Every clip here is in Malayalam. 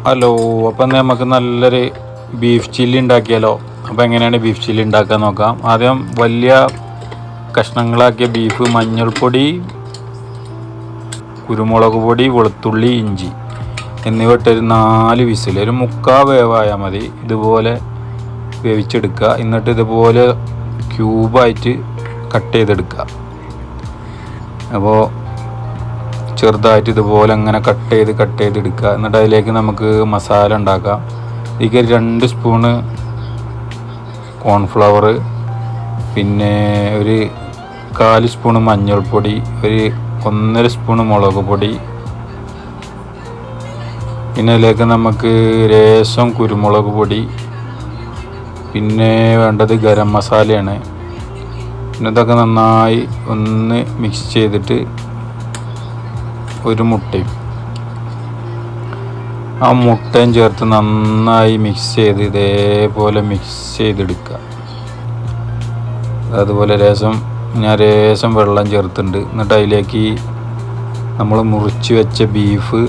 ഹലോ, അപ്പം നമുക്ക് നല്ലൊരു ബീഫ് ചില്ലി ഉണ്ടാക്കിയാലോ? അപ്പോൾ എങ്ങനെയാണ് ബീഫ് ചില്ലി ഉണ്ടാക്കാൻ നോക്കാം. ആദ്യം വലിയ കഷ്ണങ്ങളാക്കിയ ബീഫ്, മഞ്ഞൾപ്പൊടി, കുരുമുളക് പൊടി, വെളുത്തുള്ളി, ഇഞ്ചി എന്നിവ ഇട്ടൊരു 4 വിസിൽ, ഒരു 3/4 വേവായാൽ മതി. ഇതുപോലെ വേവിച്ചെടുക്കുക. എന്നിട്ട് ഇതുപോലെ ക്യൂബായിട്ട് കട്ട് ചെയ്തെടുക്കുക. അപ്പോൾ ചെറുതായിട്ട് ഇതുപോലെ അങ്ങനെ കട്ട് ചെയ്തെടുക്കുക. എന്നിട്ട് അതിലേക്ക് നമുക്ക് മസാല ഉണ്ടാക്കാം. ഇതിലേക്ക് 2 സ്പൂണ് കോൺഫ്ലവർ, പിന്നെ ഒരു 1/4 സ്പൂണ് മഞ്ഞൾപ്പൊടി, ഒരു 1.5 സ്പൂണ് മുളക് പൊടി, പിന്നെ അതിലേക്ക് നമുക്ക് ലേശം കുരുമുളക് പൊടി, പിന്നെ വേണ്ടത് ഗരം മസാലയാണ്. പിന്നെ ഇതൊക്കെ നന്നായി ഒന്ന് മിക്സ് ചെയ്തിട്ട് ഒരു മുട്ടയും ചേർത്ത് നന്നായി മിക്സ് ചെയ്ത് ഇതേപോലെ മിക്സ് ചെയ്തെടുക്കുക. അതുപോലെ ലേശം വെള്ളം ചേർത്തിട്ടുണ്ട്. എന്നിട്ട് അതിലേക്ക് നമ്മൾ മുറിച്ച് വെച്ച ബീഫ്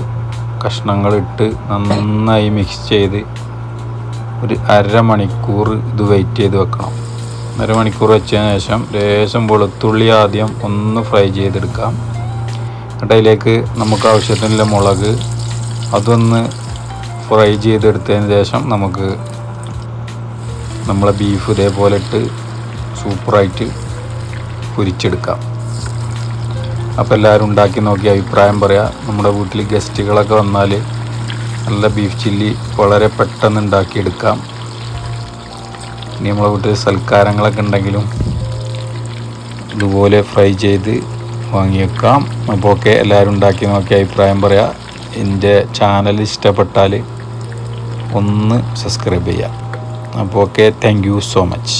കഷ്ണങ്ങളിട്ട് നന്നായി മിക്സ് ചെയ്ത് ഒരു 1/2 മണിക്കൂർ ഇത് വെയിറ്റ് ചെയ്ത് വെക്കണം. 1/2 മണിക്കൂർ വെച്ചതിന് ശേഷം ലേശം വെളുത്തുള്ളി ആദ്യം ഒന്ന് ഫ്രൈ ചെയ്തെടുക്കാം. എന്നിട്ട് അതിലേക്ക് നമുക്ക് ആവശ്യത്തിനുള്ള മുളക് അതൊന്ന് ഫ്രൈ ചെയ്തെടുത്തതിന് ശേഷം നമുക്ക് നമ്മളെ ബീഫ് ഇതേപോലെ ഇട്ട് സൂപ്പറായിട്ട് പൊരിച്ചെടുക്കാം. അപ്പോൾ എല്ലാവരും ഉണ്ടാക്കി നോക്കി അഭിപ്രായം പറയാം. നമ്മുടെ വീട്ടിൽ ഗസ്റ്റുകളൊക്കെ വന്നാൽ നല്ല ബീഫ് ചില്ലി വളരെ പെട്ടെന്ന് ഉണ്ടാക്കിയെടുക്കാം. ഇനി നമ്മളെ വീട്ടിൽ സൽക്കാരങ്ങളൊക്കെ ഉണ്ടെങ്കിലും ഇതുപോലെ ഫ്രൈ ചെയ്ത് വാങ്ങി വെക്കാം. അപ്പോൾ ഓക്കെ, എല്ലാവരും ഉണ്ടാക്കി നോക്കി അഭിപ്രായം പറയാം. എൻ്റെ ചാനൽ ഇഷ്ടപ്പെട്ടാൽ ഒന്ന് സബ്സ്ക്രൈബ് ചെയ്യാം. അപ്പോൾ okay, thank you so much.